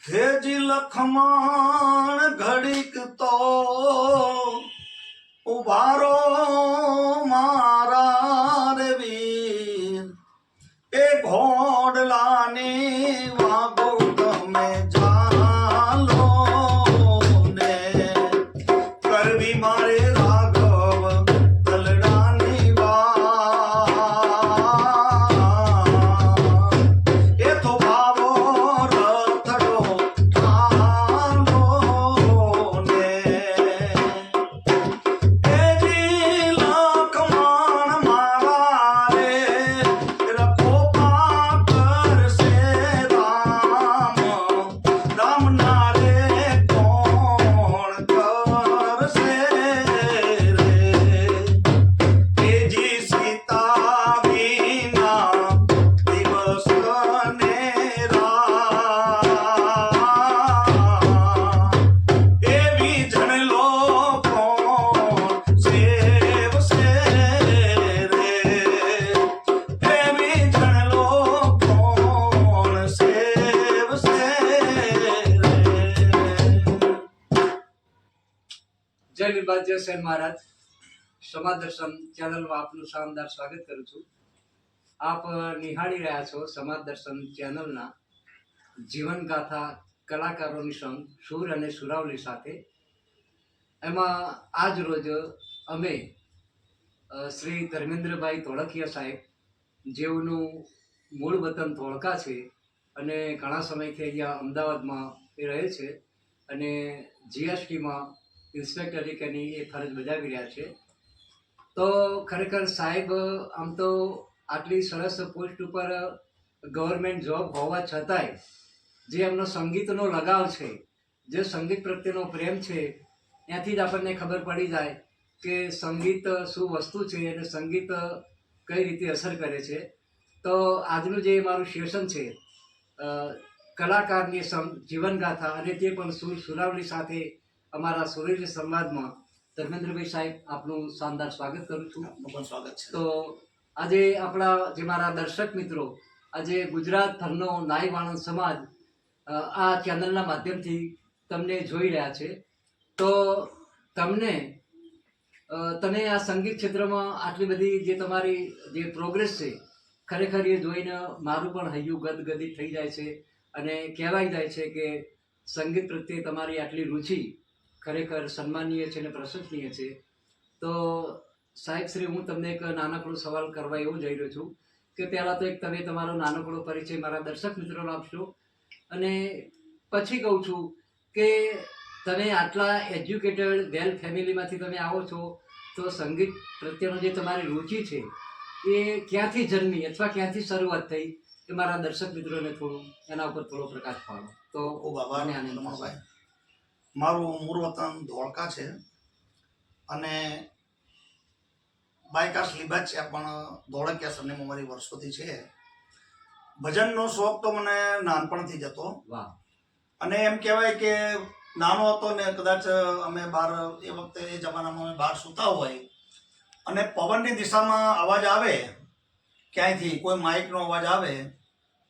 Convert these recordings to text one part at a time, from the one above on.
હેજી લખમણ ઘડીક તો ઉભારો મારા રે વીર, એ ઘોડલાની વાગો તમે જાલો ને, કરવી મારે રાઘવ તલડાની વાત, એ તો ભાવો રથડો થાલો ને, એજી લખમણ મારા રે રખોપા કરશે રામ, રામ ના રે કોણ કરશે રે, એજી સીતા વિના દિવસ ને રાત, એવી જણલો કોણ સેવશે રે, એવી જણલો કોણ સેવશે રે. જય વિભાજ્ય સેન મહારાજ. સમાજ દર્શન ચેનલમાં આપનું શાનદાર સ્વાગત કરું છું. આપ નિહાળી રહ્યા છો સમાજ દર્શન ચેનલના જીવન ગાથા કલાકારોની સંગ સુર અને સુરાવલી સાથે. એમાં આજ રોજ અમે શ્રી ધર્મેન્દ્રભાઈ ધોળકિયા સાહેબ, જેઓનું મૂળ વતન ધોળકા છે અને ઘણા સમયથી અહીંયા અમદાવાદમાં એ રહે છે અને જીએસટીમાં ઇન્સ્પેક્ટર તરીકેની એ ફરજ બજાવી રહ્યા છે. તો ખરેખર સાહેબ આમ તો આટલી સરસ પોસ્ટ ઉપર ગવર્મેન્ટ જોબ હોવા છતાંય જે એમનો સંગીતનો લગાવ છે, જે સંગીત પ્રત્યેનો પ્રેમ છે, ત્યાંથી જ આપણને ખબર પડી જાય કે સંગીત શું વસ્તુ છે અને સંગીત કઈ રીતે અસર કરે છે. તો આજનું જે મારું સેશન છે કલાકારની સંગ જીવનગાથા, અને તે પણ સુર સુરાવલી સાથે અમારા સુરેલી સંવાદમાં ધર્મેન્દ્રભાઈ સાહેબ, આપનું શાનદાર સ્વાગત કરું છું. આપનું પણ સ્વાગત છે. તો આજે આપણા જે મારા દર્શક મિત્રો, આજે ગુજરાત ભરનો નાઈ વાણંદ સમાજ આ ચેનલના માધ્યમથી તમને જોઈ રહ્યા છે. તો તમને તમે આ સંગીત ક્ષેત્રમાં આટલી બધી જે તમારી જે પ્રોગ્રેસ છે, ખરેખર એ જોઈને મારું પણ હૈયું ગદગદિત થઈ જાય છે અને કહેવાય જાય છે કે સંગીત પ્રત્યે તમારી આટલી રુચિ ખરેખર સન્માનીય છે અને પ્રશંસનીય છે. તો સાહેબ શ્રી, હું તમને એક નાનકડો સવાલ કરવા એવું જઈ રહ્યો છું કે પહેલાં તો એક તમે તમારો નાનકડો પરિચય મારા દર્શક મિત્રોને આપશો, અને પછી કહું છું કે તમે આટલા એજ્યુકેટેડ વેલ ફેમિલીમાંથી તમે આવો છો, તો સંગીત પ્રત્યેનો જે તમારી રુચિ છે એ ક્યાંથી જન્મી અથવા ક્યાંથી શરૂઆત થઈ, એ મારા દર્શક મિત્રોને થોડું એના ઉપર થોડો પ્રકાશ પાડો. તો ખૂબ આભાર મને આનંદ થશે. રમણભાઈ. મારું મૂળ વતન ધોળકા છે અને બાયકાસ લીબાચિયા પણ ધોળકિયા સરનેમ અમારી વર્ષોથી છે. ભજનનો શોખ તો મને નાનપણથી જ હતો. વાહ. અને એમ કહેવાય કે નાનો હતો ને કદાચ અમે બહાર એ વખતે એ જમાનામાં અમે બહાર સૂતા હોય અને પવનની દિશામાં અવાજ આવે, ક્યાંયથી કોઈ માઇકનો અવાજ આવે,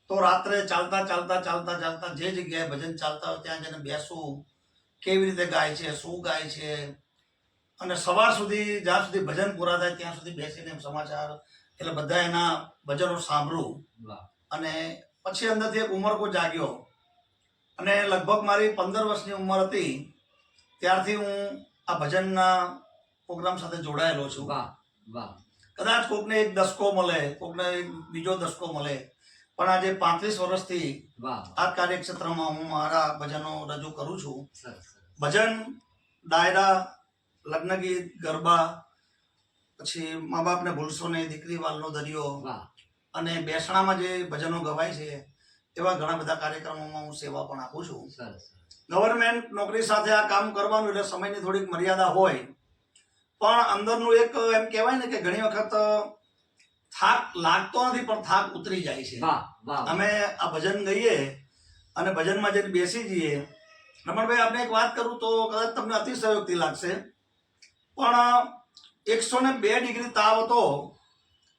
તો રાત્રે ચાલતા ચાલતા ચાલતા ચાલતા જે જગ્યાએ ભજન ચાલતા હોય ત્યાં જઈને બેસવું, કેવી રીતે ગાય છે, શું ગાય છે, અને સવાર સુધી જ્યાં સુધી ભજન પૂરા થાય ત્યાં સુધી બેસીને સમાચાર એટલે બધા એના ભજનો સાંભળવું. વાહ. અને પછી અંદરથી એક ઉમરકો જાગ્યો અને લગભગ મારી 15 વર્ષની ઉંમર હતી ત્યારથી હું આ ભજનના પ્રોગ્રામ સાથે જોડાયેલો છું. વાહ. વાહ. કદાચ કોકને એક દસકો મળે, કોકને એક બીજો દસકો મળે, પણ આજે 35 વર્ષથી વાહ. આ કાર્યક્ષેત્રમાં હું મારા ભજનો રજૂ કરું છું. સરસ. ભજન, ડાયરા, લગ્ન ગીત, ગરબા, પછી મા બાપને ભૂલશો નહીં, દીકરી વાલનો દરિયો, વાહ. અને બેસણામાં જે ભજનો ગવાય છે એવા ઘણા બધા કાર્યક્રમોમાં હું સેવા પણ આપું છું. સરસ. ગવર્મેન્ટ નોકરી સાથે આ કામ કરવાનું એટલે સમયની થોડીક મર્યાદા હોય, પણ અંદરનું એક એમ કહેવાય ને કે ઘણી વખત થાક લાગતો નથી પણ થાક ઉતરી જાય છે. વાહ. વાહ. અમે આ ભજન ગઈએ અને ભજનમાં જઈને બેસી જઈએ. રમણભાઈ, આપણે એક વાત કરું તો કદાચ તમને અતિશયોક્તિ લાગશે, પણ 102 ડિગ્રી તાવ હતો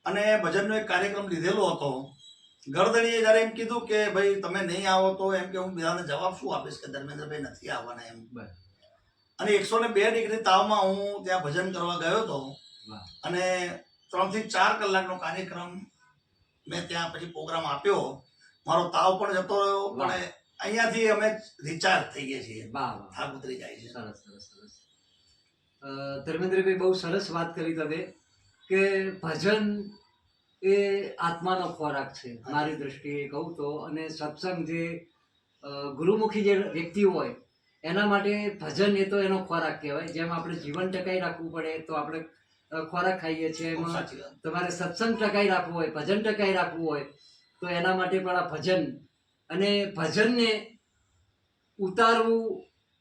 અને ભજનનો એક કાર્યક્રમ લીધેલો હતો ગરદણીએ જ્યારે એમ કીધું કે ભાઈ તમે નહીં આવો તો એમ કે હું બધાને જવાબ શું આપીશ કે ધર્મેન્દ્રભાઈ નથી આવવાના એમ. બરાબર. અને 102 ડિગ્રી તાવમાં હું ત્યાં ભજન કરવા ગયો હતો વાહ. અને 3 થી 4 કલાકનો કાર્યક્રમ મેં ત્યાં પછી પ્રોગ્રામ આપ્યો. મારો તાવ પણ જતો રહ્યો પણ અહીંયાથી અમે રિચાર્જ થઈ ગયા છીએ, વાહ વાહ. થાક ઉતરી જાય છે. સરસ સરસ સરસ. ધર્મેન્દ્રભાઈ બહુ સરસ વાત કરી તમે કે ભજન એ આત્માનો ખોરાક છે મારી દ્રષ્ટિએ કહું તો. અને સત્સંગ જે ગુરુમુખી જે વ્યક્તિ હોય એના માટે ભજન એ તો એનો ખોરાક કહેવાય. જેમ આપણે જીવન ટકાઈ રાખવું પડે તો આપણે ખોરાક ખાઈએ છીએ, ખૂબ એમાં સાચી વાત. તમારે સત્સંગ ટકાઈ રાખવું હોય, ભજન ટકાઈ રાખવું હોય તો એના માટે પણ આ ભજન અને ભજનને ઉતારવું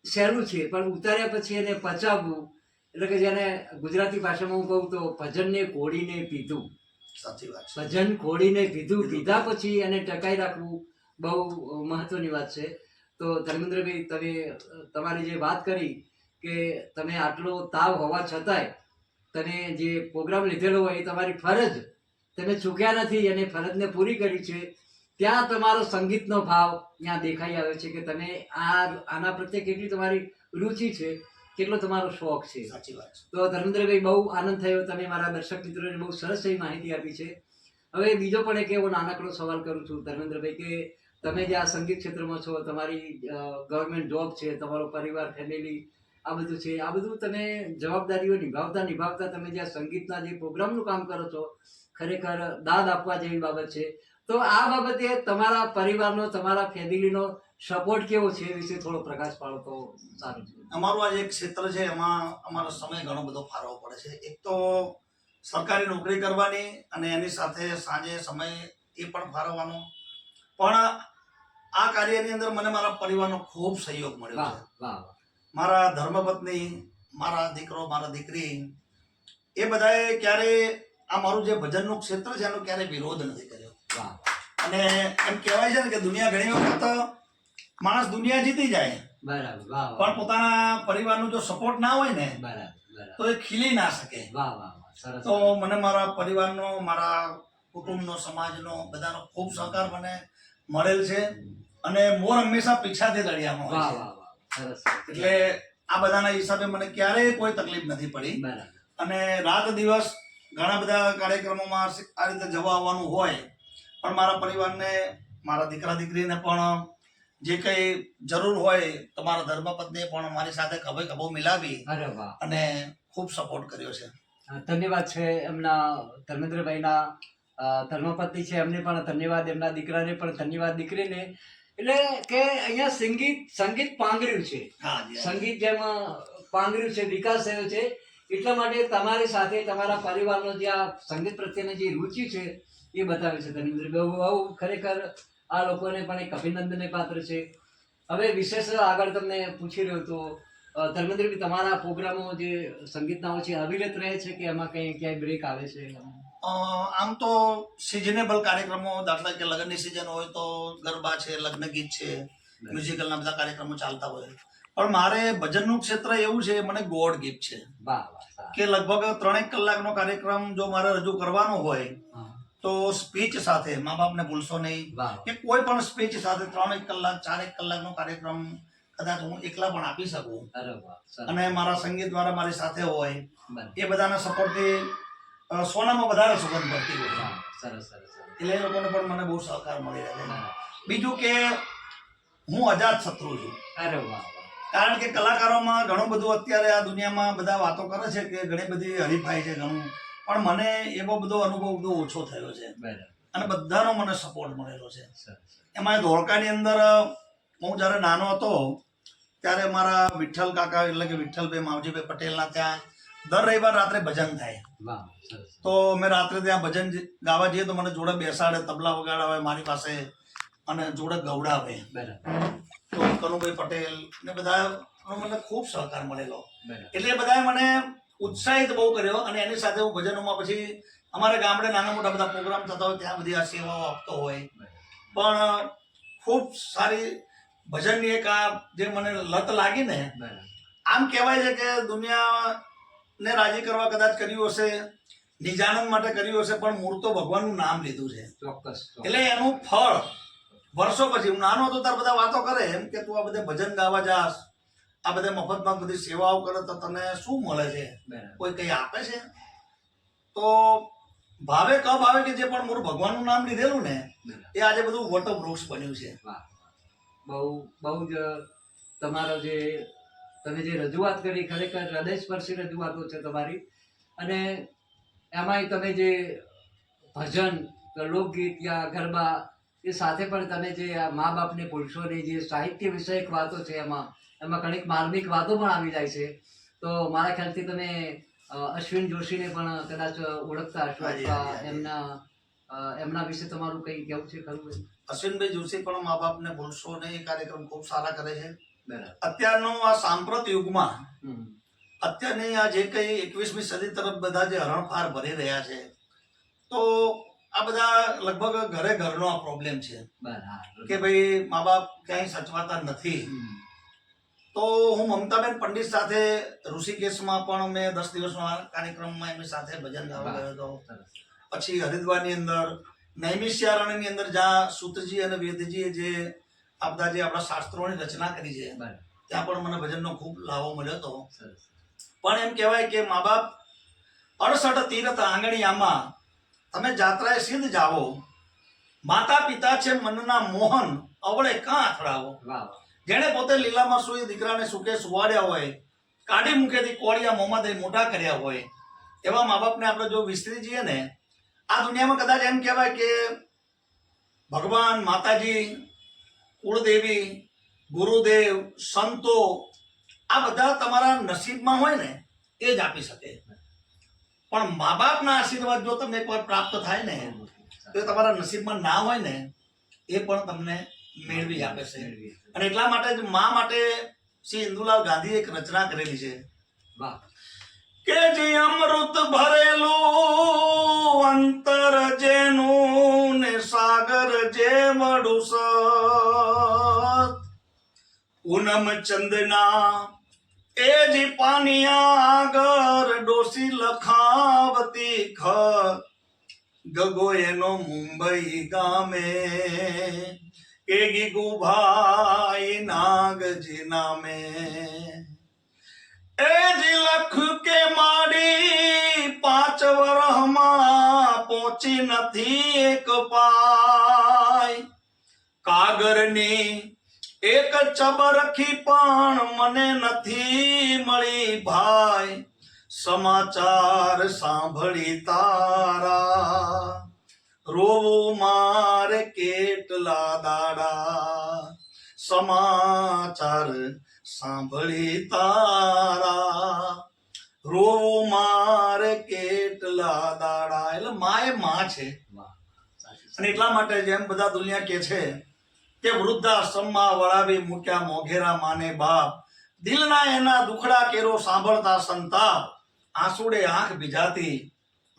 સહેલું છે પણ ઉતાર્યા પછી એને પચાવવું એટલે કે જેને ગુજરાતી ભાષામાં હું કહું તો ભજનને ઘોડીને પીધું. સાચી વાત છે. ભજન ઘોડીને પીધું, પીધા પછી એને ટકાઈ રાખવું બહુ મહત્વની વાત છે. તો ધર્મેન્દ્રભાઈ તમે તમારી જે વાત કરી કે તમે આટલો તાવ હોવા છતાંય તમે જે પ્રોગ્રામ લીધેલો હોય એ તમારી ફરજ તમે ચૂક્યા નથી અને ફરજને પૂરી કરી છે. ત્યાં તમારો સંગીતનો ભાવ ત્યાં દેખાઈ આવે છે કે તમે આના પ્રત્યે કેટલી તમારી રુચિ છે, કેટલો તમારો શોખ છે. સાચી વાત છે. તો ધર્મેન્દ્રભાઈ બહુ આનંદ થયો, તમે મારા દર્શક મિત્રોને બહુ સરસ એવી માહિતી આપી છે. હવે બીજો પણ એક એવો નાનકડો સવાલ કરું છું ધર્મેન્દ્રભાઈ કે તમે જે આ સંગીત ક્ષેત્રમાં છો, તમારી ગવર્મેન્ટ જોબ છે, તમારો પરિવાર ફેમિલી આ બધું છે, આ બધું તમે જવાબદારીઓ નિભાવતા નિભાવતા તમે જે આ સંગીતના જે પ્રોગ્રામનું કામ કરો છો ખરેખર દાદ આપવા જેવી બાબત છે. તો આ બાબતે તમારા પરિવારનો, તમારા ફેમિલીનો સપોર્ટ કેવો છે એ વિશે થોડો પ્રકાશ પાડો તો સારું છે. અમારું આ જે ક્ષેત્ર છે એમાં અમારો સમય ઘણો બધો ફાળવવો પડે છે. એક તો સરકારી નોકરી કરવાની અને એની સાથે સાંજે સમય એ પણ ફાળવવાનો, પણ આ કાર્યની અંદર મને મારા પરિવારનો ખૂબ સહયોગ મળ્યો વાહ છે. વાહ વાહ. મારા ધર્મપત્ની, મારા દીકરો, મારા દીકરી એ બધાએ ક્યારેય આ મારું જે ભજનનું ક્ષેત્ર છે એનો ક્યારેય વિરોધ નથી કર્યો. વાહ. અને એમ કહેવાય છે ને કે દુનિયા ઘણી વખત માણસ દુનિયા જીતી જાય બરાબર. વાહ વાહ. પણ પોતાના પરિવારનો જો સપોર્ટ ના હોય ને બરાબર બરાબર. તો એ ખીલી ના શકે. વાહ વાહ વાહ. સરસ. તો મને મારા પરિવારનો, મારા કુટુંબનો, સમાજનો બધાનો ખૂબ સહકાર મને મળેલ છે અને મોર હંમેશા પીછાથી દરિયામાં હોય વાહ છે. વાહ વાહ. સરસ. એટલે આ બધાના હિસાબે મને ક્યારેય કોઈ તકલીફ નથી પડી. બરાબર. અને રાત દિવસ ઘણા બધા કાર્યક્રમોમાં આ રીતે જવા આવવાનું હોય પણ મારા પરિવારને, મારા દીકરા દીકરીને પણ જે કંઈ જરૂર હોય તો મારા ધર્મપત્નીએ પણ મારી સાથે ખભે ખભો મિલાવી અરે વાહ. અને ખૂબ સપોર્ટ કર્યો છે. ધન્યવાદ છે એમના ધર્મેન્દ્રભાઈના ધર્મપત્ની છે એમને પણ ધન્યવાદ, એમના દીકરાને પણ ધન્યવાદ, દીકરીને. એટલે કે અહીંયા સંગીત પાંગર્યું છે, હા જી. સંગીત જેમ પાંગર્યું છે, વિકાસ થયો છે. એટલા માટે તમારી સાથે તમારા પરિવારનો જે આ સંગીત પ્રત્યેની જે રુચિ છે એ બતાવે છે ધર્મેન્દ્રભાઈ. બહુ ખરેખર આ લોકોને પણ એક અભિનંદનને પાત્ર છે. હવે વિશેષ આગળ તમને પૂછી રહ્યો તો ધર્મેન્દ્રભાઈ તમારા પ્રોગ્રામો જે સંગીતના હોય છે અવિરત રહે છે કે એમાં કંઈ ક્યાંય બ્રેક આવે છે? આમ તો સિઝનેબલ કાર્યક્રમો, દાખલા કે લગ્નની સિઝન હોય તો ગરબા છે, લગ્ન ગીત છે, મ્યુઝિકલના બધા કાર્યક્રમો ચાલતા હોય. પણ મારે ભજનનું ક્ષેત્ર એવું છે, મને ગોડ ગિફ્ટ છે વાહ વાહ. કે લગભગ 3 કલાકનો કાર્યક્રમ જો મારે રજૂ કરવાનો હોય તો સ્પીચ સાથે, મા બાપને ભૂલશો નહીં વાહ કે કોઈ પણ સ્પીચ સાથે 3 કલાક, 4 કલાકનો કાર્યક્રમ કદાચ હું એકલા પણ આપી શકું. અરે વાહ. સરસ. અને મારા સંગીત દ્વારા મારી સાથે હોય બરાબર. એ બધાના સપોર્ટથી સોનામાં વધારે સુગંધ પડતી હોય. વાહ. સરસ સરસ સરસ. એટલે એ લોકોને પણ મને બહુ સહકાર મળી રહે છે. બરાબર. બીજું કે હું અજાત શત્રુ છું. અરે વાહ વાહ. કારણ કે કલાકારોમાં ઘણું બધું અત્યારે આ દુનિયામાં બધા વાતો કરે છે કે ઘણી બધી હરીફાઈ છે ઘણું, પણ મને એવો બધો અનુભવ બધો ઓછો થયો છે બરાબર. અને બધાનો મને સપોર્ટ મળેલો છે. સરસ. એમાં ધોળકાની અંદર હું જ્યારે નાનો હતો ત્યારે મારા વિઠ્ઠલ કાકા એટલે કે વિઠ્ઠલભાઈ માવજીભાઈ પટેલના ત્યાં દર રવિવાર રાત્રે ભજન થાય. વાહ. સરસ. તો અમે રાત્રે ત્યાં ભજન ગાવા જઈએ તો મને જોડે બેસાડે, તબલા વગાડાવે મારી પાસે અને જોડે ગવડાવે. બરાબર. તો કનુભાઈ પટેલ ને બધા મને ખૂબ સહકાર મળેલો. બરાબર. એટલે એ બધાએ મને ઉત્સાહિત બહુ કર્યો અને એની સાથે હું ભજનોમાં પછી અમારા ગામડે નાના મોટા બધા પ્રોગ્રામ થતા હોય ત્યાં બધી આ સેવાઓ આપતો હોય. પણ ખૂબ સારી ભજનની એક આ જે મને લત લાગી ને, બરાબર. આમ કહેવાય છે કે દુનિયાને રાજી કરવા કદાચ કર્યું હશે નિજાનંદ માટે કર્યું હશે પણ મૂળ તો ભગવાનનું નામ લીધું છે. ચોક્કસ એટલે એનું ફળ વર્ષો પછી, હું નાનો હતો ત્યારે બધા વાતો કરે એમ કે તું આ બધે ભજન ગાવા જાસ, આ બધે મફતમાં બધી સેવાઓ કરે તો તને શું મળે છે, બરાબર. કોઈ કઈ આપે છે? તો ભાવે ક ભાવે કે જે પણ મૂળ ભગવાનનું નામ લીધેલું ને એ આજે બધું વટવૃક્ષ બન્યું છે. વાહ. બહુ બહુ જ તમારો જે તમે જે રજૂઆત કરી ખરેખર હૃદયસ્પર્શી રજૂઆતો છે તમારી. અને એમાંય તમે જે ભજન, લોકગીત યા ગરબા એ સાથે પણ તમે જે આ મા બાપને પુરુષોની જે સાહિત્ય વિષયક વાતો છે એમાં ઘણીક માર્મિક વાતો પણ આવી જાય છે. તો મારા ખ્યાલથી તમે અશ્વિન જોશીને પણ કદાચ ઓળખતા હશો હાજી, અથવા હાજી, હાજી. એમના વિશે તમારું કંઈ કહેવું છે ખરું? અશ્વિનભાઈ જોશી પણ મા બાપને ભૂલશો નહીં એ કાર્યક્રમ ખૂબ સારા કરે છે. બરાબર. અત્યારનો આ સાંપ્રત યુગમાં હમ. અત્યારની આ જે કઈ 21મી સદી તરફ બધા જે હરણફાર ભરી રહ્યા છે, તો આ બધા લગભગ ઘરે ઘરનો આ પ્રોબ્લેમ છે બરાબર. કે ભાઈ મા બાપ ક્યાંય સચવાતા નથી. હમ. તો હું મમતાબેન પંડિત સાથે ઋષિકેશમાં પણ મેં 10 દિવસનો કાર્યક્રમમાં એમની સાથે ભજન ગાવા ગયો હતો. સરસ. પછી હરિદ્વારની અંદર નૈમિષારણ્યની અંદર જ્યાં સૂતજી અને વેદજીએ જે આ બધા જે આપણા શાસ્ત્રોની રચના કરી છે બરાબર. ત્યાં પણ મને ભજનનો ખૂબ લાભો મળ્યો હતો. સરસ. પણ એમ કહેવાય કે મા બાપ 68 તીર્થ આંગણિયામાં તમે જાત્રાએ સિદ્ધ જાઓ, માતા પિતા છે મનના મોહન અવળે કાં અથડાવો. વાહ. જેણે પોતે લીલામાં સુઈ દીકરાને સુકે સુવાડ્યા હોય, કાઢી મુખેથી કોળિયા મોંમાં દઈ મોટા કર્યા હોય, એવા મા બાપને આપણે જો વિસરી જઈએ ને, આ દુનિયામાં કદાચ એમ કહેવાય કે ભગવાન, માતાજી, કુળદેવી, ગુરુદેવ, સંતો આ બધા તમારા નસીબમાં હોય ને એ જ આપી શકે. પણ મા બાપના આશીર્વાદ જો તમને એકવાર પ્રાપ્ત થાય ને તો એ તમારા નસીબમાં ના હોય ને એ પણ તમને મેળવી આપે છે. અને એટલા માટે જ મા માટે શ્રી ઇન્દુલાલ ગાંધીએ એક રચના કરેલી છે વાહ. કે જે અમૃત ભરેલું અંતર જેનું ને સાગર જેવડું સત, પૂનમ ચંદના એ જી પાનિયા આગર ડોસી લખાવતી ખત, ગગો એનો મુંબઈ ગામે એ ગીગુભાઈ નાગજી નામે, એ જી લખ કે માડી 5 વરહમાં પહોંચી નથી એક પાય, કાગરની એક ચબરખી પણ મને નથી મળી ભાઈ, સમાચાર સાંભળી તારા રોવું મારે કેટલા દાડા, સમાચાર સાંભળી તારા રોવું મારે કેટલા દાડા. એટલે મા એ માં છે. અને એટલા માટે જેમ બધા દુનિયા કે છે કે વૃદ્ધાશ્રમમાં વળાવી મૂક્યા મોઘેરા માને બાપ, દિલના એના દુખડા કેરો સાંભળતા સંતાપ, આંસુડે આંખ ભીજાતી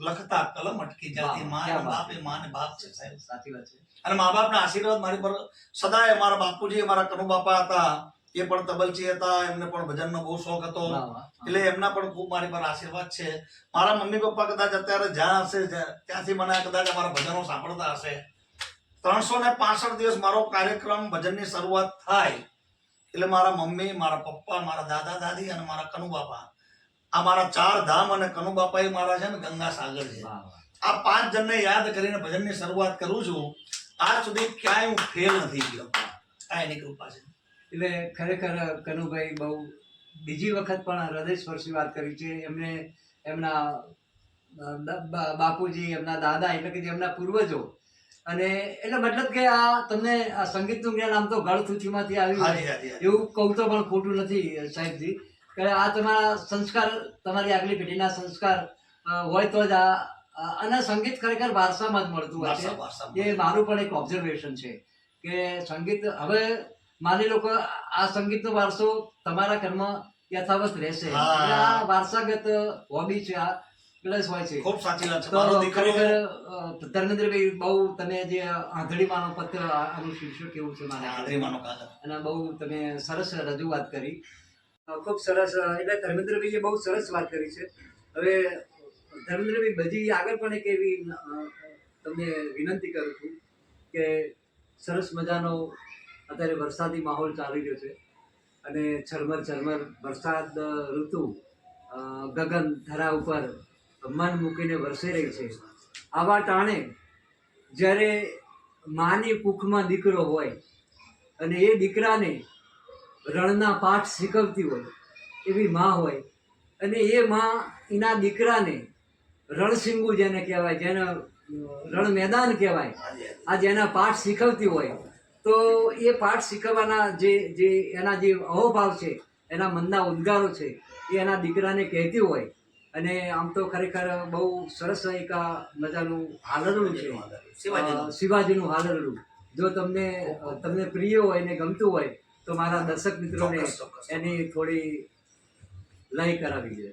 લખતા કલમ અટકી જાતી. મા અને બાપ એ મા અને બાપ છે સાહેબ. સાચી વાત છે. અને મા બાપના આશીર્વાદ મારી પર સદાય. મારા બાપુજી મારા કનુ બાપા હતા, એ પણ તબલચી હતા, એમને પણ ભજનનો બહુ શોખ હતો, એટલે એમના પણ ખૂબ મારી પર આશીર્વાદ છે. મારા મમ્મી પપ્પા કદાચ અત્યારે જ્યાં હશે ત્યાંથી મને કદાચ અમારા ભજનો સાંભળતા હશે. 365 દિવસ મારો કાર્યક્રમ ભજનની શરૂઆત થાય એટલે મારા મમ્મી, મારા પપ્પા, મારા દાદા દાદી અને મારા કનુ બાપા, આ મારા 4 ધામ અને કનુ બાપા એ મારા છે ને ગંગા સાગર છે. આ 5 જણને યાદ કરીને ભજનની શરૂઆત કરું છું. આજ સુધી ક્યાંય હું ફેલ નથી ગયો. આ એની કૃપા છે. એટલે ખરેખર કનુભાઈ બહુ બીજી વખત પણ હૃદયસ્પર્શી વાત કરી છે. એમને એમના બાપુજી, એમના દાદા એટલે કે જે એમના પૂર્વજો, અને એટલે મતલબ કે આ તમને આ સંગીતનું જ્ઞાન આમ તો ગળથૂથીમાંથી આવ્યું એવું કહું તો પણ ખોટું નથી સાહેબજી. કે આ તમારા સંસ્કાર, તમારી આગલી પેઢીના સંસ્કાર હોય તો જ અને સંગીત ખરેખર વારસામાં જ મળતું હોય છે. એ મારું પણ એક ઓબ્ઝર્વેશન છે કે સંગીત હવે માની લો કે આ સંગીતનો વારસો તમારા ઘરમાં યથાવત રહેશે. આ વારસાગત હોબી છે, આ પ્લસ હોય છે. ખૂબ સાચી વાત છે. તો ખરેખર ધર્મેન્દ્રભાઈ બહુ તમે જે આંધળીમાનો પત્ર આનું શીર્ષક કેવું છે મારે, અને બહુ તમે સરસ રજૂઆત કરી, ખૂબ સરસ. એટલે ધર્મેન્દ્રભાઈએ બહુ સરસ વાત કરી છે. હવે ધર્મેન્દ્રભાઈ બધી આગળ પણ એક એવી તમને વિનંતી કરું છું કે સરસ મજાનો અત્યારે વરસાદી માહોલ ચાલી રહ્યો છે અને ઝરમર વરસાદ ઋતુ ગગન ધરા ઉપર મન મૂકીને વરસી રહી છે. આવા ટાણે જ્યારે માની કુખમાં દીકરો હોય અને એ દીકરાને રણના પાઠ શીખવતી હોય એવી માં હોય અને એ માં એના દીકરાને રણસિંગુ જેને કહેવાય, જેને રણ મેદાન કહેવાય, આ જેના પાઠ શીખવતી હોય તો એ પાઠ શીખવવાના જે એના જે અહોભાવ છે, એના મનના ઉદ્ગારો છે એ એના દીકરાને કહેતી હોય. અને આમ તો ખરેખર બહુ સરસ એક આ મજાનું હાલરડું છે, શિવાજીનું હાલરડું. જો તમને પ્રિય હોય ને ગમતું હોય તો મારા દર્શક મિત્રોને એની થોડી લય કરાવી છે.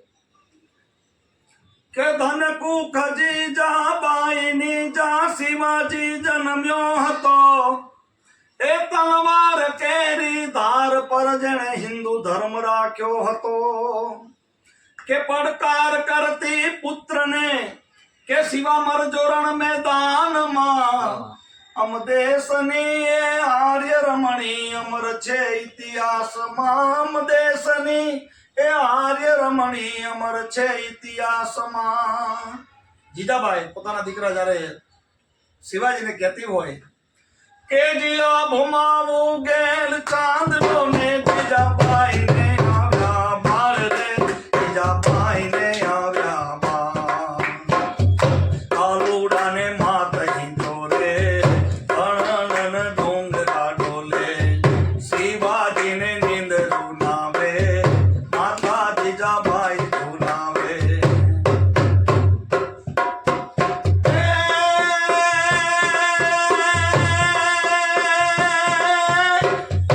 કે ધન કુખજી જાબાઈની જા શિવાજી જન્મ્યો હતો, એ તલવાર કેરી ધાર પર જેણે હિન્દુ ધર્મ રાખ્યો હતો. કે પડકાર કરતી પુત્રને કે શિવા મરજો રણ મેદાનમાં, અમ દેશની એ આર્ય રમણી અમર છે ઇતિહાસમાં. અમ દેશની એ આર્ય રમણી અમર છે ઇતિહાસમાં. જીજાબાઈ પોતાના દીકરા જ્યારે શિવાજીને કહેતી હોય કે જીયા ભુમાવું ગેલ ચાંદલો ને જીજાબાઈ ને આવ્યા બાર રે, જીજાબાઈ ને આવ્યા બાર. કાલુડા ને માત હિંદો રે, અણન ડુંગરા ડોલે, શિવાજી ને નીંદરું નાવે, માતા જીજાબાઈ ભૂલાવે.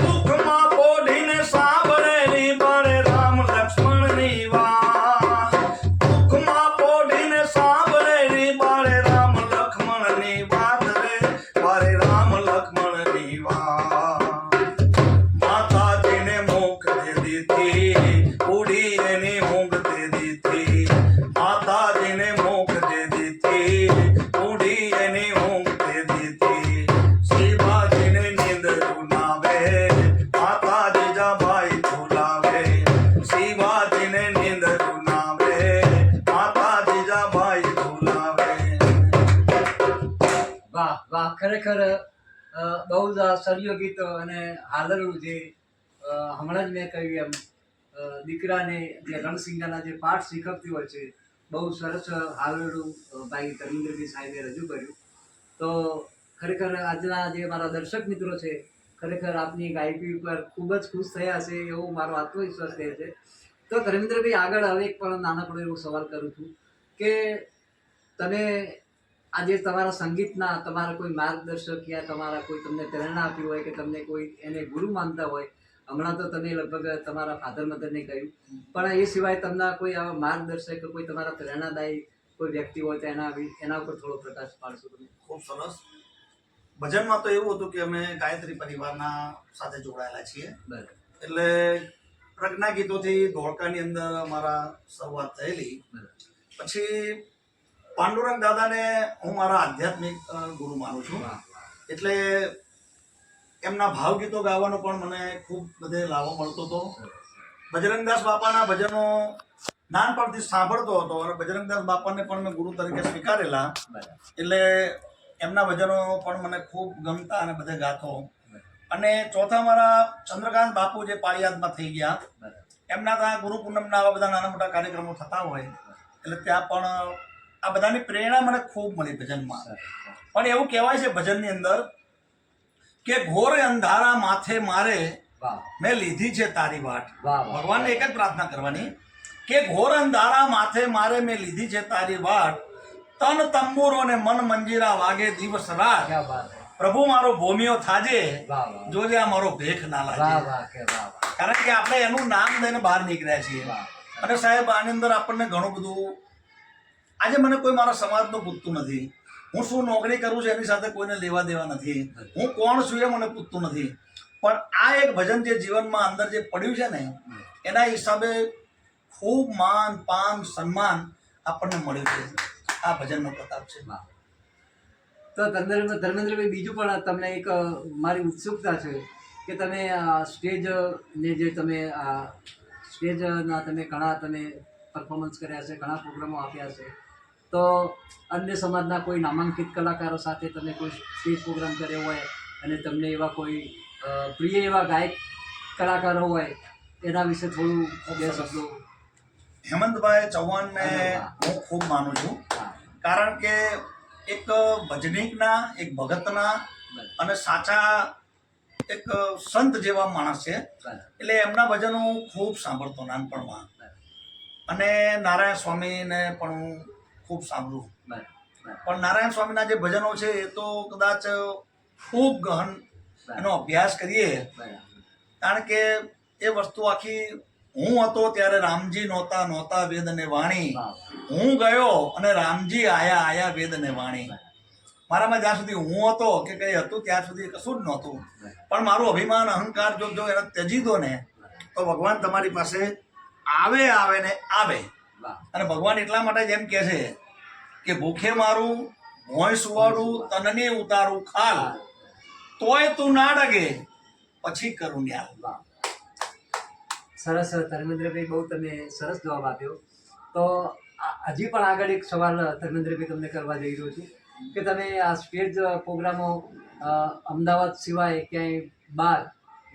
દુઃખમાં પોઢીને સાંભળેલી બારે રામ લક્ષ્મણની વાત. દુઃખમાં પોઢીને સાંભળેલી બારે રામ લક્ષ્મણની વાત રે, બારે રામ લક્ષ્મણની વાત. માતાજીને મુખ દે દીધી, ઉડી એની ઊંઘ દે દીધી. માતાજીને મુખ દે દીધી, ઉડી એની ઊંઘ દે દીધી. શિવાજીને નીંદ રૂનાવે, માતા જીજાબાઈ ભૂલાવે. શિવાજીને નીંદ રૂનાવે, માતા જીજાબાઈ ભૂલાવે. વાહ વાહ, ખરેખર બહુ જ આ સરયો ગીત અને હાલરડું જે હમણાં જ મેં કહ્યું એમ દીકરાને જે રણસિંગાના જે પાઠ શીખવતી હોય છે, બહુ સરસ હાલરડું ભાઈ ધર્મેન્દ્રભાઈ સાહેબે રજૂ કર્યું. તો ખરેખર આજના જે મારા દર્શક મિત્રો છે, ખરેખર આપની ગાયકી ઉપર ખૂબ જ ખુશ થયા છે એવો મારો આત્મવિશ્વાસ રહે છે. તો ધર્મેન્દ્રભાઈ આગળ હવે એક પણ નાનકડો એવો સવાલ કરું છું કે તમે આજે તમારા સંગીતના તમારા કોઈ માર્ગદર્શક યા તમારા કોઈ તમને પ્રેરણા આપી હોય કે તમને કોઈ એને ગુરુ માનતા હોય, હમણાં તો તમે લગભગ તમારા ફાધર મધરને કહ્યું, પણ એ સિવાય તમને કોઈ આવા માર્ગદર્શક કે કોઈ તમારા પ્રેરણાદાયી કોઈ વ્યક્તિ હોય તો એના ઉપર થોડો પ્રકાશ પાડશો તમે? ખૂબ સરસ. ભજનમાં તો એવું હતું કે અમે ગાયત્રી પરિવારના સાથે જોડાયેલા છીએ, બરાબર. એટલે પ્રજ્ઞા ગીતોથી ધોળકાની અંદર અમારા શરૂઆત થયેલી. પછી પાંડુરંગ દાદાને હું મારા આધ્યાત્મિક ગુરુ માનું છું, એટલે એમના ભાવગીતો ગાવાનો પણ મને ખૂબ બધે લાવો મળતો હતો. બજરંગદાસ બાપાના ભજનો નાનપણથી સાંભળતો હતો અને બજરંગદાસ બાપાને પણ મેં ગુરુ તરીકે સ્વીકારેલા, એટલે એમના ભજનો પણ મને ખૂબ ગમતા અને બધે ગાતો. અને ચોથા મારા ચંદ્રકાંત બાપુ જે પાળિયાદમાં થઈ ગયા, એમના ત્યાં ગુરુ પૂનમના આવા બધા નાના મોટા કાર્યક્રમો થતા હોય, એટલે ત્યાં પણ આ બધાની પ્રેરણા મને ખૂબ મળી ભજનમાં. પણ એવું કહેવાય છે ભજનની અંદર કે ઘોર અંધારા માથે મારે મેં લીધી છે તારી વાટ. ભગવાનને એક જ પ્રાર્થના કરવાની કે ઘોર અંધારા માથે મારે મેં લીધી છે તારી વાટ, તન તંબુરો ને મન મંજીરા વાગે દિવસ રાત, પ્રભુ મારો ભૂમિયો થાજે, જોજે આ મારો ભેખ ના લાગે. કારણ કે આપણે એનું નામ દઈને બહાર નીકળ્યા છીએ. અને સાહેબ આની અંદર આપણને ઘણું બધું, આજે મને કોઈ મારા સમાજનું પૂછતું નથી, હું શું નોકરી કરું છું એની સાથે કોઈને લેવા દેવા નથી, હું કોણ છું એ મને પૂછતું નથી. પણ આ એક ભજન જે જીવનમાં અંદર જે પડ્યું છે ને, એના હિસાબે ખૂબ માન પાન સન્માન આપણને મળ્યું છે. આ ભજનનો પ્રતાપ છે. વાહ. તો ધર્મેન્દ્રભાઈ, બીજું પણ તમને એક મારી ઉત્સુકતા છે કે તમે સ્ટેજને જે તમે સ્ટેજના તમે ઘણા તમે પરફોર્મન્સ કર્યા છે, ઘણા પ્રોગ્રામો આપ્યા છે, તો અન્ય સમાજના કોઈ નામાંકિત કલાકારો સાથે તમે કોઈ સ્ટેજ પ્રોગ્રામ કર્યો હોય અને તમને એવા કોઈ પ્રિય એવા ગાયક કલાકારો હોય એના વિશે થોડું બે શબ્દો. હેમંતભાઈ ચૌહાણને હું ખૂબ માનું છું, હા, કારણ કે એક ભજનીકના, એક ભગતના અને સાચા એક સંત જેવા માણસ છે. બરાબર. એટલે એમના ભજનો હું ખૂબ સાંભળતો નાનપણમાં, અને નારાયણ સ્વામીને પણ હું ખૂબ સાંભળું. પણ નારાયણ સ્વામીના જે ભજનો છે એ તો કદાચ ખૂબ ગહન એનો અભ્યાસ કરીએ, કારણ કે એ વસ્તુ આખી, હું હતો ત્યારે રામજી નહોતા વેદ ને વાણી, હું ગયો અને રામજી આયા વેદ ને વાણી. મારામાં જ્યાં સુધી હું હતો કે કંઈ હતું ત્યાં સુધી કશું જ નહોતું, પણ મારું અભિમાન અહંકાર જો એને ત્યજી દો ને તો ભગવાન તમારી પાસે આવે ને આવે. અને ભગવાન એટલા માટે જેમ કહે છે કે ભૂખે મારું ભોંય સુવાડું તનની ઉતારું ખાલ, તોય તું ના ડગે પછી કરું ન્યાલ. સરસ ધર્મેન્દ્રભાઈ, બહુ તમે સરસ જવાબ આપ્યો. તો હજી પણ આગળ એક સવાલ ધર્મેન્દ્રભાઈ તમને કરવા જઈ રહ્યો છું કે તમે આ સ્ટેજ પ્રોગ્રામો અમદાવાદ સિવાય ક્યાંય બહાર,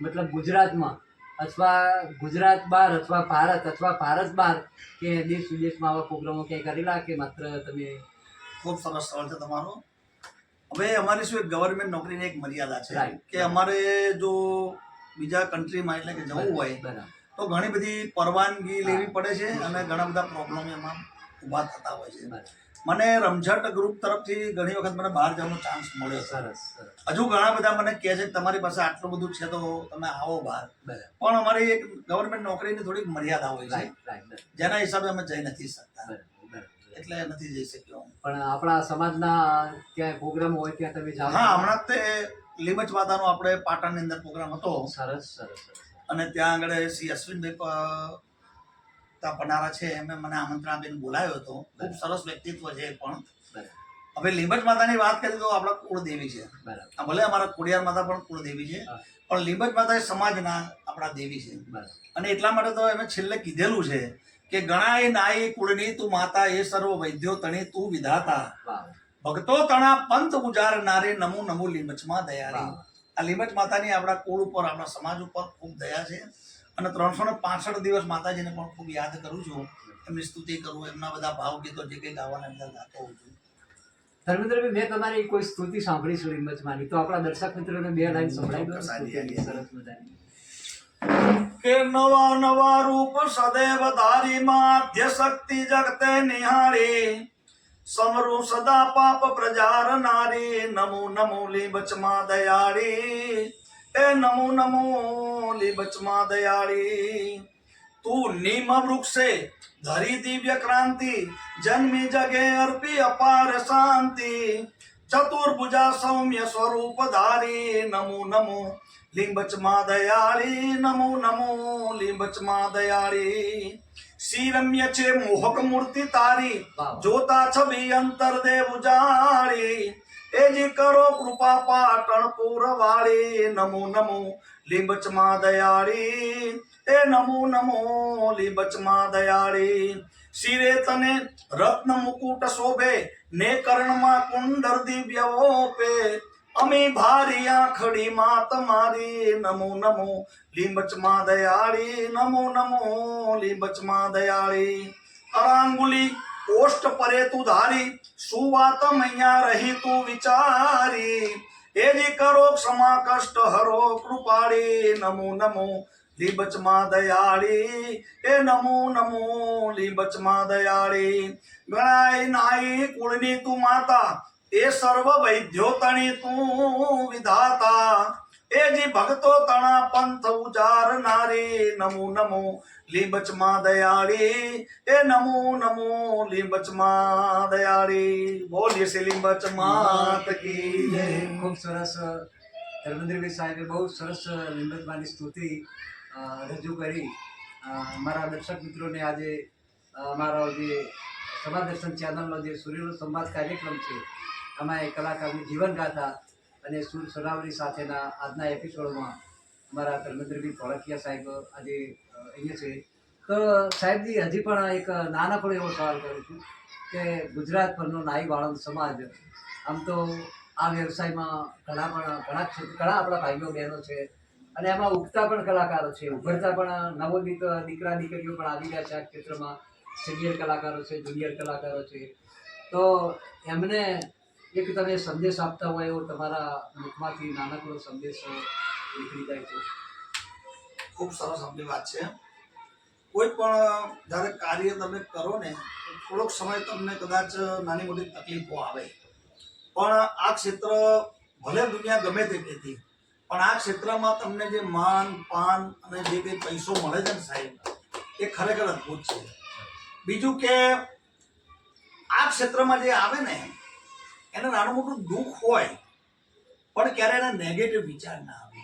મતલબ ગુજરાતમાં અથવા ગુજરાત બહાર અથવા ભારત બહાર કે દેશ વિદેશમાં આવા પ્રોગ્રામો ક્યાંય કરેલા કે માત્ર તમે? ખૂબ સરસ સવાલ છે તમારો. હવે અમારી શું એક ગવર્મેન્ટ નોકરીની એક મર્યાદા છે Right. કે અમારે જો બીજા કન્ટ્રીમાં એટલે કે જવું હોય બરાબર. તો ઘણી બધી પરવાનગી લેવી પડે છે અને ઘણા બધા પ્રોબ્લેમ એમાં ઊભા થતા હોય છે. મને રમઝટ ગ્રુપ તરફથી ઘણી વખત મને બહાર જવાનો ચાન્સ મળ્યો છે. સરસ. હજુ ઘણા બધા મને કહે છે કે તમારી પાસે આટલું બધું છે તો તમે આવો બહાર, પણ અમારી એક ગવર્મેન્ટ નોકરીની થોડીક મર્યાદા હોય છે, જેના હિસાબે અમે જઈ નથી શકતા, એટલે નથી જઈ શક્યો. પણ આપણા સમાજના ક્યાંય પ્રોગ્રામ હોય ત્યાં તમે જાઓ? હા, હમણાં તે લીમચ માતાનો આપણે પાટણની અંદર પ્રોગ્રામ હતો. સરસ. અને ત્યાં આગળ શ્રી અશ્વિનભાઈ પનારા છે, એમને મને આમંત્રણ આપીને બોલાવ્યો હતો. ખૂબ સરસ વ્યક્તિત્વ છે. પણ હવે લીંબચ માતાની વાત કરીએ તો આપણા કુળદેવી છે. ભલે અમારા ખોડિયાર માતા પણ કુળદેવી છે, પણ લીંબચ માતા એ સમાજના આપણા દેવી છે. અને એટલા માટે તો એમે છેલ્લે કીધેલું છે કે ગણાય નાઈ કુળની તું માતા, એ સર્વ વૈદ્યો તણી તું વિધાતા, ભક્તો તણા પંથ ઉજારનારી, નમો નમો લીંબચમાં દયાળી. આ લીંબચ માતાની આપણા કુળ ઉપર, આપણા સમાજ ઉપર ખૂબ દયા છે. અને 365 દિવસ માતાજીને પણ ખૂબ યાદ કરું છું, એમની સ્તુતિ કરું, એમના બધા ભાવગીતો જે કંઈ ગાવાના અંદર ગાતો હોઉં છું. ધર્મેન્દ્રભાઈ, મેં તમારી કોઈ સ્તુતિ સાંભળી છે લીંબચમાંની, તો આપણા દર્શક મિત્રોને 2 લાઈન સંભળાવી દો. સરસ મજાની. કે નવા રૂપ સદૈવ ધારી, માધ્ય શક્તિ જગતે નિહાળી, સમરૂ સદા પાપ પ્રજાર નારી, નમો નમો લીંબચમાં દયાળી, એ નમો નમો લીંબચમાં દયાળી. તું નીમ વૃક્ષે ધરી દિવ્ય ક્રાંતિ, જન્મી જગે અર્પી અપાર શાંતિ, ચતુર્ભુજા સૌમ્ય સ્વરૂપ ધારી, નમો નમો લીંબચમાં દયાળી, નમો નમો લીંબચમાં દયાળી. શ્રી રમ્ય છે મોહક મૂર્તિ તારી, જોતા છબી અંતર દેવ ઉજાળી, એ જી કરો કૃપા પાટણપુર વાળી, નમો નમો લીંબચમાં દયાળી, એ નમો નમો લીંબચમાં દયાળી. શિરે તને રત્ન મુકુટ શોભે, ને કર્ણમાં કુંડર દિવ્ય ઓપે, અમી ભારી આંખડી માં તમારી, નમો નમો લીંબચમાં દયાળી, નમો નમો લીંબચમાં દયાળી. અરાંગુલી ઓષ્ટ પરે તું ધારી, સુવાત મૈયા રહી તું વિચારી, એજી કરો ક્ષમા કષ્ટ હરો કૃપાળી, નમો નમો લીંબચમાં દયાળી, એ નમો નમો લીંબચમાં દયાળી. ગણાય નાઈ કુળની તું માતા, એ સર્વ વૈદ્યો તણી તું વિધાતા, એ જી ભક્તો તણા પંથ ઉજારનારી, નમો નમો લીંબચમાં દયાળી, એ નમો નમો લીંબચમાં દયાળી. બોલીએ શ્રી લીંબચ માત કી જય. ખૂબ સરસ ધર્મેન્દ્રભાઈ સાહેબે બહુ સરસ લીંબચમાંની સ્તુતિ રજૂ કરી. મારા દર્શક મિત્રોને આજે અમારો જે સમાજ દર્શન ચેનલનો જે સૂર્યનો સંવાદ કાર્યક્રમ છે એમાં એક કલાકારની જીવનગાથા અને સુર સરાવરી સાથેના આજના એપિસોડમાં અમારા ધર્મેન્દ્રભાઈ ધોળકિયા સાહેબ આજે અહીંયા છે. તો સાહેબજી હજી પણ એક નાનકડો એવો સવાલ કરું છું કે ગુજરાત પરનો નાઈ વાળંદ સમાજ આમ તો આ વ્યવસાયમાં ઘણા આપણા ભાઈઓ બહેનો છે અને એમાં ઉગતા પણ કલાકારો છે, ઉભરતા પણ નવોદિત દીકરા દીકરીઓ પણ આવી રહ્યા છે આ ક્ષેત્રમાં. સિનિયર કલાકારો છે, જુનિયર કલાકારો છે. તો એમને એક તમે સંદેશ આપતા હોય એવો તમારા મુખમાંથી નાનકડો સંદેશ નીકળી જાય તો. ખૂબ સરસ આપની વાત છે. કોઈ પણ જ્યારે કાર્ય તમે કરો ને તો થોડોક સમય તમને કદાચ નાની મોટી તકલીફો આવે, પણ આ ક્ષેત્ર ભલે દુનિયા ગમે તે કહેતી, પણ આ ક્ષેત્રમાં તમને જે માન પાન અને જે કંઈ પૈસો મળે છે ને સાહેબ, એ ખરેખર અદ્ભુત છે. બીજું કે આ ક્ષેત્રમાં જે આવે ને એને નાનું મોટું દુઃખ હોય પણ ક્યારે એના નેગેટિવ વિચાર ના આવે.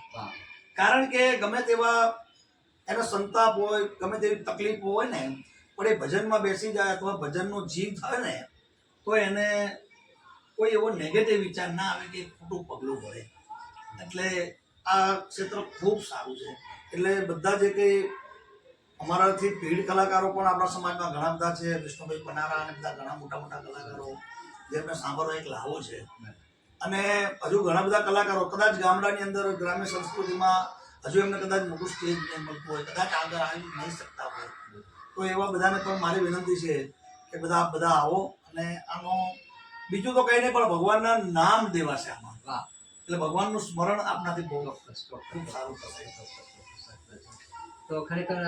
કારણ કે ગમે તેવા એનો સંતાપ હોય, ગમે તેવી તકલીફો હોય ને, પણ એ ભજનમાં બેસી જાય અથવા ભજનનો જીવ થાય ને તો એને કોઈ એવો નેગેટિવ વિચાર ના આવે કે ખોટું પગલું ભરે. એટલે આ ક્ષેત્ર ખૂબ સારું છે. એટલે બધા જે કંઈ અમારાથી પીઢ કલાકારો પણ આપણા સમાજમાં ઘણા બધા છે, વિષ્ણુભાઈ પનારા અને બધા ઘણા મોટા મોટા કલાકારો જેમને સાંભળવા એક લાવો છે. અને હજુ ઘણા બધા કલાકારો કદાચ ગામડાની અંદર ગ્રામ્ય સંસ્કૃતિમાં હજુ એમને કદાચ મોટું સ્ટેજ નહીં મળતું હોય, કદાચ આગળ આવી નહીં શકતા હોય, તો એવા બધાને પણ મારી વિનંતી છે કે બધા આવો અને આનો બીજું તો કંઈ નહીં પણ ભગવાનના નામ દેવાશે આમાં. એટલે ભગવાનનું સ્મરણ આપનાથી બહુ ખૂબ સારું થશે. તો ખરેખર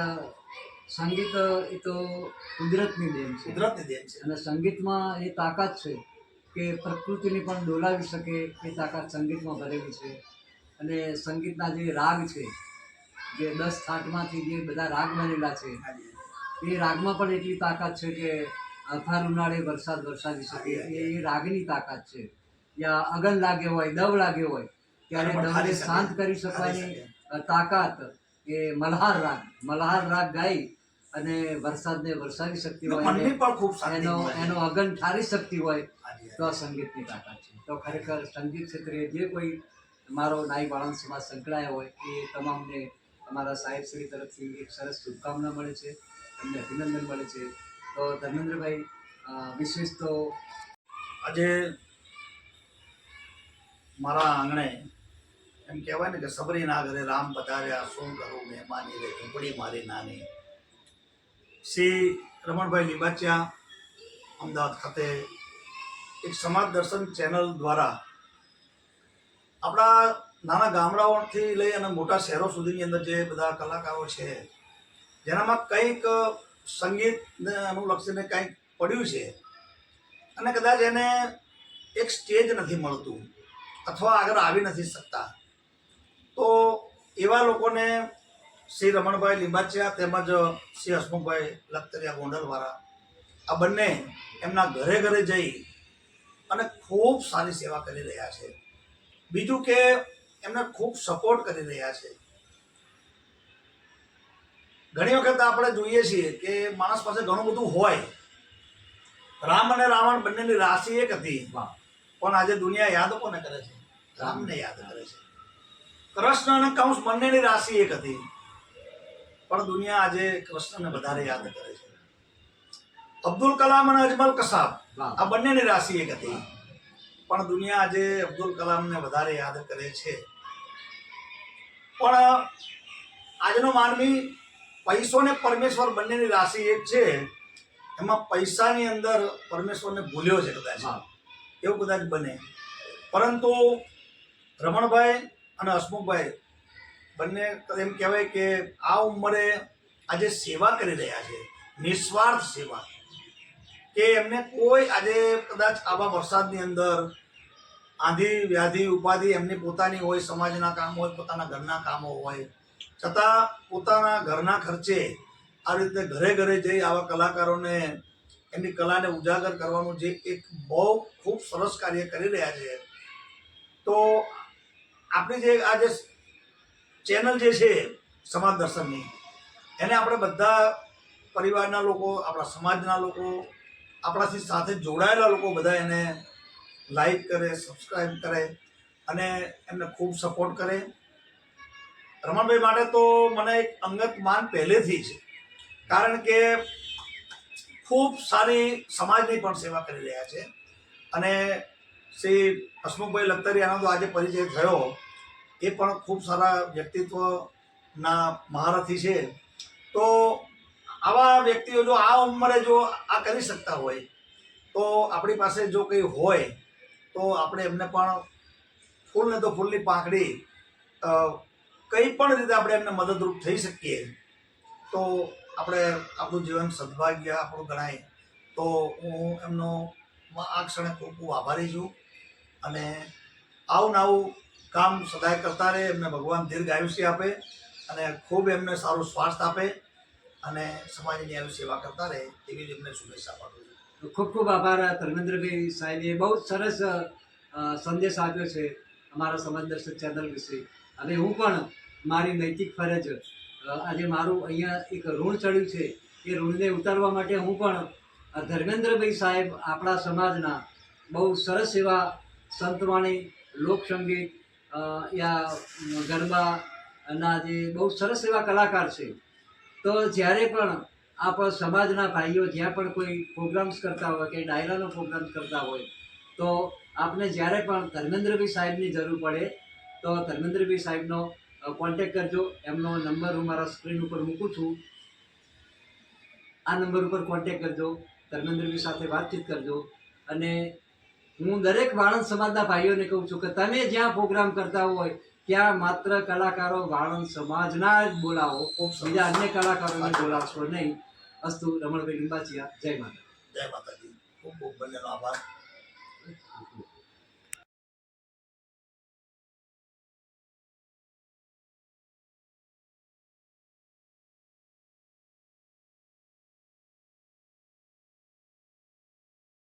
સંગીત એ તો કુદરતની દેન છે, કુદરતની દેન છે. અને સંગીતમાં એ તાકાત છે કે પ્રકૃતિને પણ ડોલાવી શકે એ તાકાત સંગીતમાં ભરેલી છે. અને સંગીતના જે રાગ છે, જે 10 થાટમાંથી જે બધા રાગ બનેલા છે, એ રાગમાં પણ એટલી તાકાત છે કે ભર ઉનાળે વરસાદ વરસાદી શકે એ રાગની તાકાત છે. યા અગન લાગ્યો હોય, દવ લાગ્યો હોય ત્યારે દવને શાંત કરી શકવાની તાકાત એ મલ્હાર રાગ ગાઈ અને વરસાદને વરસાવી શકતી હોય, એનો અગન ઠારી શકતી હોય તો આ સંગીતની તાકાત છે. તો ખરેખર સંગીત ક્ષેત્રે જે કોઈ મારો નાઈ વાળંદ સમાજ સંકળાયો હોય એ તમામને અમારા સાહેબ શ્રી તરફથી એક સરસ શુભકામના મળે છે, તમને અભિનંદન મળે છે. તો ધર્મેન્દ્રભાઈ, વિશેષ તો આજે મારા આંગણે એમ કહેવાય ને કે સબરી ના ઘરે રામ પધાર્યા, શું કરું મહેમાની રે ઝૂંપડી મારી નાની. શ્રી રમણભાઈ લીંબાચિયા અમદાવાદ ખાતે એક સમાજ દર્શન ચેનલ દ્વારા આપણા નાના ગામડાઓથી લઈ અને મોટા શહેરો સુધીની અંદર જે બધા કલાકારો છે જેનામાં કંઈક સંગીતને અનુલક્ષીને કંઈક પડ્યું છે અને કદાચ એને એક સ્ટેજ નથી મળતું અથવા આગળ આવી નથી શકતા, તો એવા લોકોને શ્રી રમણભાઈ લીંબાચિયા તેમજ શ્રી હસમુખભાઈ લખતરિયા ગોંડલવાળા આ બંને એમના ઘરે ઘરે જઈ અને ખૂબ સારી સેવા કરી રહ્યા છે. બીજું કે એમને ખૂબ સપોર્ટ કરી રહ્યા છે. ઘણી વખત આપણે જોઈએ છીએ કે માણસ પાસે ઘણું બધું હોય, રામ અને રાવણ બંનેની રાશિ એક હતી, પણ આજે દુનિયા યાદ કોને કરે છે? રામને યાદ કરે છે. કૃષ્ણ અને કંસ બંનેની રાશિ એક હતી, પણ દુનિયા આજે કૃષ્ણને વધારે યાદ કરે છે. અબ્દુલ કલામ અને અજમલ કસાબ આ બંનેની રાશિ એક હતી, પણ દુનિયા આજે અબ્દુલ કલામને વધારે યાદ કરે છે. પણ આજનો માનવી પૈસો ને પરમેશ્વર બંનેની રાશિ એક છે, એમાં પૈસાની અંદર પરમેશ્વરને ભૂલ્યો છે કદાચ, એવું કદાચ બને. પરંતુ રમણભાઈ અને હસમુખભાઈ બંને એમ કહેવાય કે આ ઉંમરે આજે સેવા કરી રહ્યા છે, નિસ્વાર્થ સેવા, કે એમને કોઈ આજે કદાચ આવા વરસાદની અંદર આંધી વ્યાધિ ઉપાધિ એમની પોતાની હોય, સમાજના કામ હોય, પોતાના ઘરના કામો હોય, છતાં પોતાના ઘરના ખર્ચે આ રીતે ઘરે ઘરે જઈ આવા કલાકારોને એમની કલાને ઉજાગર કરવાનું જે એક બહુ ખૂબ સરસ કાર્ય કરી રહ્યા છે. તો આપણી જે આ જે ચેનલ જે છે સમાજ દર્શનની, એને આપણે બધા પરિવારના લોકો, આપણા સમાજના લોકો આપણાથી સાથે જોડાયેલા લોકો બધા એને લાઈક કરે, સબસ્ક્રાઈબ કરે અને એમને ખૂબ સપોર્ટ કરે. રમણભાઈ માટે તો મને એક અંગત માન પહેલેથી છે, કારણ કે ખૂબ સારી સમાજની પણ સેવા કરી રહ્યા છે. અને શ્રી હસમુખભાઈ લખતરિયાનો તો આજે પરિચય થયો, એ પણ ખૂબ સારા વ્યક્તિત્વના મહારથી છે. તો આવા વ્યક્તિઓ જો આ ઉંમરે જો આ કરી શકતા હોય તો આપણી પાસે જો કંઈ હોય તો આપણે એમને પણ ફૂલને તો ફૂલની પાંખડી કંઈ પણ રીતે આપણે એમને મદદરૂપ થઈ શકીએ તો આપણે આપણું જીવન સદભાગ્ય આપણું ગણાય. તો હું એમનો આ ક્ષણે ખૂબ ખૂબ આભારી છું. અને આવું ને આવું કામ સદાય કરતા રહે, એમને ભગવાન દીર્ઘ આયુષ્ય આપે અને ખૂબ એમને સારું સ્વાસ્થ્ય આપે અને સમાજની આવી સેવા કરતા રહે એવી જ એમને શુભેચ્છા પાઠવું છું. ખૂબ ખૂબ આભાર ધર્મેન્દ્રભાઈ સાહેબે બહુ સરસ સંદેશ આપ્યો છે અમારા સમાજ દર્શક ચેનલ વિશે. અને હું પણ મારી નૈતિક ફરજ, આજે મારું અહીંયા એક ઋણ ચડ્યું છે, એ ઋણને ઉતારવા માટે હું પણ ધર્મેન્દ્રભાઈ સાહેબ આપણા સમાજના બહુ સરસ એવા સંતવાણી, લોકસંગીત યા ગરબાના જે બહુ સરસ એવા કલાકાર છે. તો જ્યારે પણ આપ સમાજના ભાઈઓ જ્યાં પણ કોઈ પ્રોગ્રામ્સ કરતા હોય કે ડાયરાનો પ્રોગ્રામ કરતા હોય તો આપને જ્યારે પણ ધર્મેન્દ્રભાઈ સાહેબની જરૂર પડે તો ધર્મેન્દ્રભાઈ સાહેબનો કોન્ટેક કરજો. એમનો નંબર હું મારા સ્ક્રીન ઉપર મૂકું છું. આ નંબર ઉપર કોન્ટેક કરજો, ધર્મેન્દ્રભાઈ સાથે વાતચીત કરજો. અને હું દરેક વાણંદ સમાજના ભાઈઓને કહું છું કે તમે જ્યાં પ્રોગ્રામ કરતા હોય ત્યાં માત્ર કલાકારો વાણંદ સમાજના જ બોલાવો, બીજા અન્ય કલાકારોને બોલાવશો નહીં. અસ્તુ. રમણભાઈ લિંબાચિયા. જય માતા. જય માતાજી. ખૂબ ખૂબ બંનેનો આભાર.